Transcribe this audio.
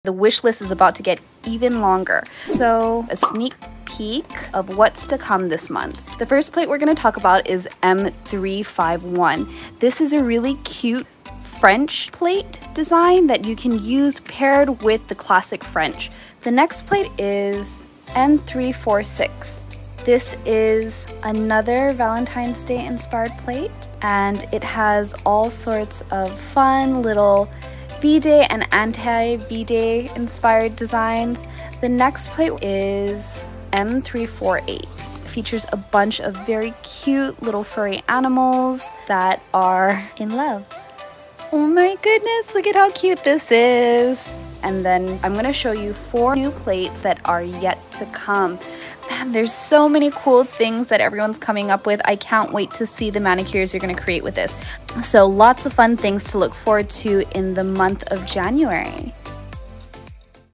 The wish list is about to get even longer. So a sneak peek of what's to come this month. The first plate we're going to talk about is M351. This is a really cute French plate design that you can use paired with the classic French. The next plate is M346. This is another Valentine's Day inspired plate, and it has all sorts of fun little V-Day and anti-V-Day inspired designs. The next plate is M348. Features a bunch of very cute little furry animals that are in love. Oh my goodness, look at how cute this is. And then I'm gonna show you 4 new plates that are yet to come. Man, there's so many cool things that everyone's coming up with. I can't wait to see the manicures you're gonna create with this. So lots of fun things to look forward to in the month of January.